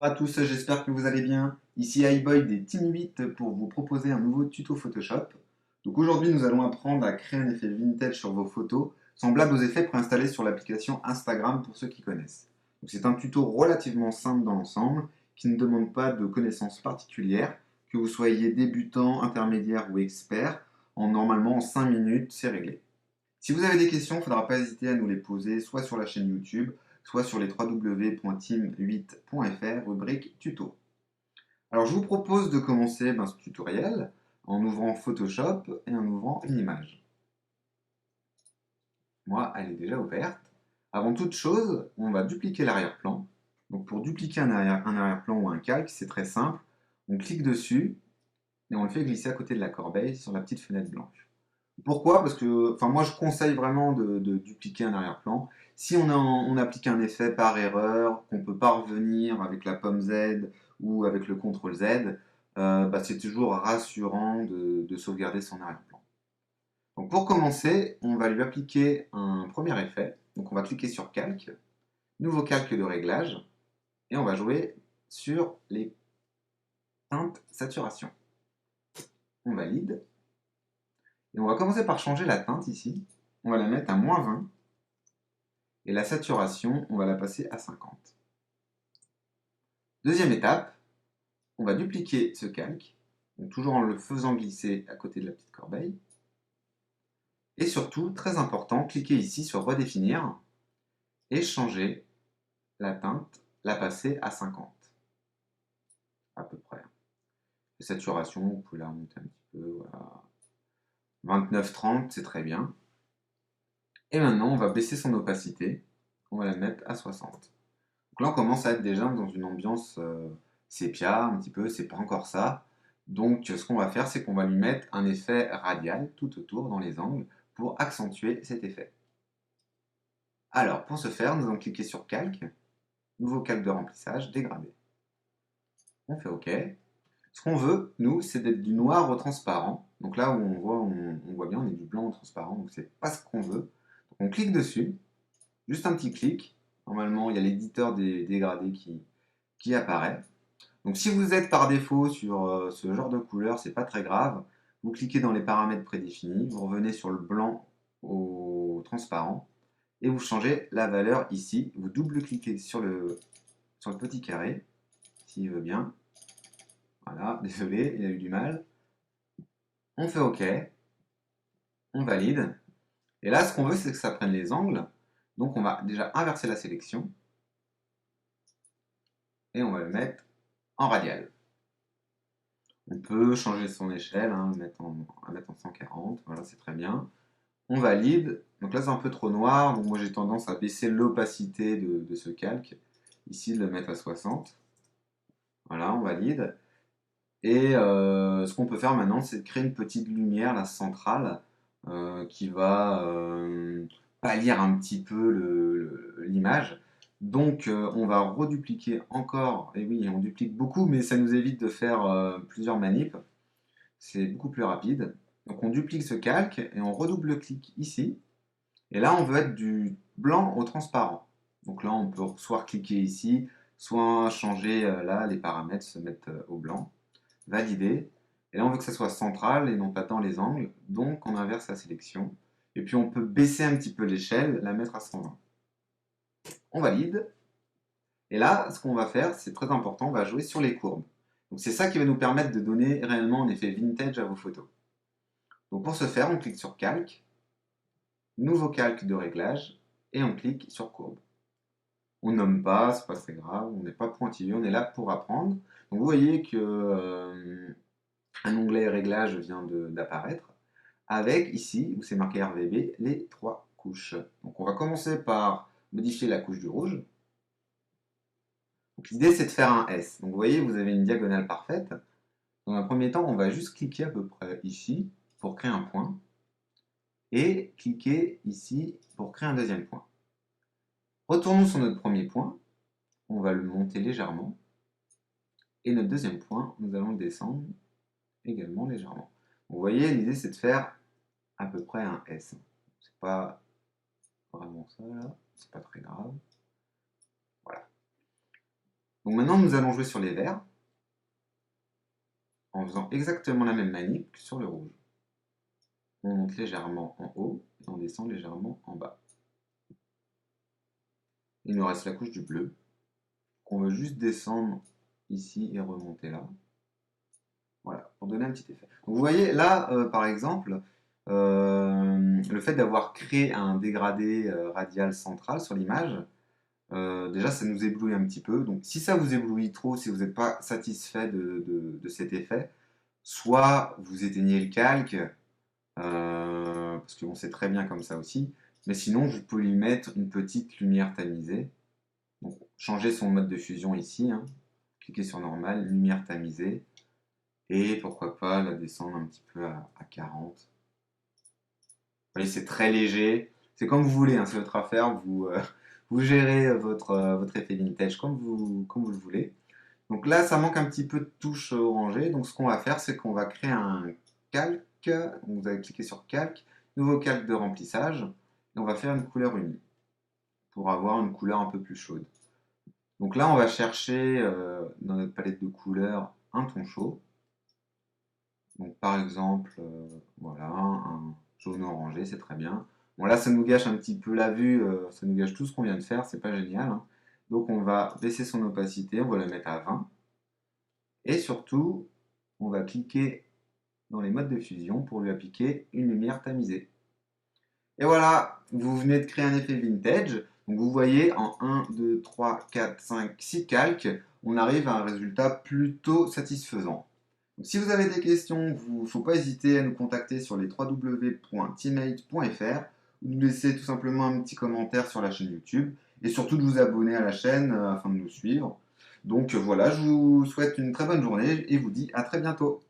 À tous, j'espère que vous allez bien. Ici iBoy des Team 8 pour vous proposer un nouveau tuto Photoshop. Donc aujourd'hui, nous allons apprendre à créer un effet vintage sur vos photos, semblable aux effets préinstallés sur l'application Instagram pour ceux qui connaissent. Donc c'est un tuto relativement simple dans l'ensemble, qui ne demande pas de connaissances particulières, que vous soyez débutant, intermédiaire ou expert. Normalement en 5 minutes, c'est réglé. Si vous avez des questions, il ne faudra pas hésiter à nous les poser soit sur la chaîne YouTube, soit sur les www.team8.fr, rubrique tuto. Alors je vous propose de commencer ce tutoriel en ouvrant Photoshop et en ouvrant une image. Moi, elle est déjà ouverte. Avant toute chose, on va dupliquer l'arrière-plan. Donc pour dupliquer un arrière-plan ou un calque, c'est très simple. On clique dessus et on le fait glisser à côté de la corbeille sur la petite fenêtre blanche. Pourquoi? Parce que moi je conseille vraiment de dupliquer un arrière-plan. Si on applique un effet par erreur, qu'on ne peut pas revenir avec la pomme Z ou avec le CTRL Z, c'est toujours rassurant de sauvegarder son arrière-plan. Donc pour commencer, on va lui appliquer un premier effet. Donc on va cliquer sur Calque, nouveau calque de réglage, et on va jouer sur les teintes saturation. On valide. Et on va commencer par changer la teinte ici. On va la mettre à -20. Et la saturation, on va la passer à 50. Deuxième étape, on va dupliquer ce calque, donc toujours en le faisant glisser à côté de la petite corbeille. Et surtout, très important, cliquez ici sur redéfinir et changer la teinte, la passer à 50. À peu près. La saturation, vous pouvez la remonter un petit peu. Voilà. 29-30, c'est très bien. Et maintenant, on va baisser son opacité. On va la mettre à 60. Donc là, on commence à être déjà dans une ambiance sépia, un petit peu, c'est pas encore ça. Donc, ce qu'on va faire, c'est qu'on va lui mettre un effet radial tout autour, dans les angles, pour accentuer cet effet. Alors, pour ce faire, nous allons cliquer sur Calque, nouveau calque de remplissage, dégradé. On fait OK. Ce qu'on veut, nous, c'est d'être du noir au transparent. Donc là où on voit bien, on est du blanc au transparent, donc c'est pas ce qu'on veut. Donc on clique dessus, juste un petit clic. Normalement, il y a l'éditeur des dégradés qui apparaît. Donc si vous êtes par défaut sur ce genre de couleur, c'est pas très grave. Vous cliquez dans les paramètres prédéfinis, vous revenez sur le blanc au transparent et vous changez la valeur ici. Vous double-cliquez sur le petit carré, s'il veut bien. Voilà, désolé, il a eu du mal. On fait OK, on valide. Et là, ce qu'on veut, c'est que ça prenne les angles. Donc on va déjà inverser la sélection et on va le mettre en radial. On peut changer son échelle, mettre en 140, voilà, c'est très bien. On valide. Donc là, c'est un peu trop noir, donc moi j'ai tendance à baisser l'opacité de ce calque. Ici, de le mettre à 60. Voilà, on valide. Et ce qu'on peut faire maintenant, c'est de créer une petite lumière, la centrale, qui va pâlir un petit peu l'image. Donc, on va redupliquer encore. Et oui, on duplique beaucoup, mais ça nous évite de faire plusieurs manips. C'est beaucoup plus rapide. Donc, on duplique ce calque et on redouble-clique ici. Et là, on veut être du blanc au transparent. Donc là, on peut soit cliquer ici, soit changer là, les paramètres se mettent au blanc. Valider. Et là, on veut que ça soit central et non pas dans les angles. Donc, on inverse la sélection. Et puis, on peut baisser un petit peu l'échelle, la mettre à 120. On valide. Et là, ce qu'on va faire, c'est très important, on va jouer sur les courbes. Donc, c'est ça qui va nous permettre de donner réellement un effet vintage à vos photos. Donc, pour ce faire, on clique sur Calque, nouveau calque de réglage, et on clique sur Courbe. On nomme pas, c'est pas très grave, on n'est pas pointilleux, on est là pour apprendre. Donc, vous voyez que un onglet réglage vient d'apparaître, avec ici, où c'est marqué RVB, les 3 couches. Donc on va commencer par modifier la couche du rouge. L'idée c'est de faire un S. Donc vous voyez, vous avez une diagonale parfaite. Dans un premier temps, on va juste cliquer à peu près ici pour créer un point. Et cliquer ici pour créer un deuxième point. Retournons sur notre premier point. On va le monter légèrement. Et notre deuxième point, nous allons le descendre également légèrement. Vous voyez, l'idée c'est de faire à peu près un S. C'est pas vraiment ça là, c'est pas très grave. Voilà. Donc maintenant, nous allons jouer sur les verts en faisant exactement la même manip que sur le rouge. On monte légèrement en haut et on descend légèrement en bas. Il nous reste la couche du bleu, qu'on veut juste descendre ici et remonter là. Voilà, pour donner un petit effet. Donc vous voyez, là, par exemple, le fait d'avoir créé un dégradé radial central sur l'image, déjà, ça nous éblouit un petit peu. Donc si ça vous éblouit trop, si vous n'êtes pas satisfait de cet effet, soit vous éteignez le calque, parce que bon, c'est très bien comme ça aussi, mais sinon, vous pouvez lui mettre une petite lumière tamisée. Donc, changer son mode de fusion ici, hein. Cliquez sur normal, lumière tamisée, et pourquoi pas la descendre un petit peu à 40. Vous voyez, c'est très léger, c'est comme vous voulez, hein, c'est votre affaire, vous, vous gérez votre effet vintage comme vous le voulez. Donc là, ça manque un petit peu de touche orangée, donc ce qu'on va faire, c'est qu'on va créer un calque, donc vous allez cliquer sur calque, nouveau calque de remplissage, et on va faire une couleur unie, pour avoir une couleur un peu plus chaude. Donc là, on va chercher dans notre palette de couleurs un ton chaud. Donc par exemple, voilà, un jaune orangé, c'est très bien. Bon là, ça nous gâche un petit peu la vue, ça nous gâche tout ce qu'on vient de faire, c'est pas génial, hein. Donc on va baisser son opacité, on va la mettre à 20. Et surtout, on va cliquer dans les modes de fusion pour lui appliquer une lumière tamisée. Et voilà, vous venez de créer un effet vintage. Donc vous voyez, en 1, 2, 3, 4, 5, 6 calques, on arrive à un résultat plutôt satisfaisant. Donc, si vous avez des questions, il ne faut pas hésiter à nous contacter sur les www.teammate.fr ou nous laisser tout simplement un petit commentaire sur la chaîne YouTube et surtout de vous abonner à la chaîne afin de nous suivre. Donc voilà, je vous souhaite une très bonne journée et vous dis à très bientôt.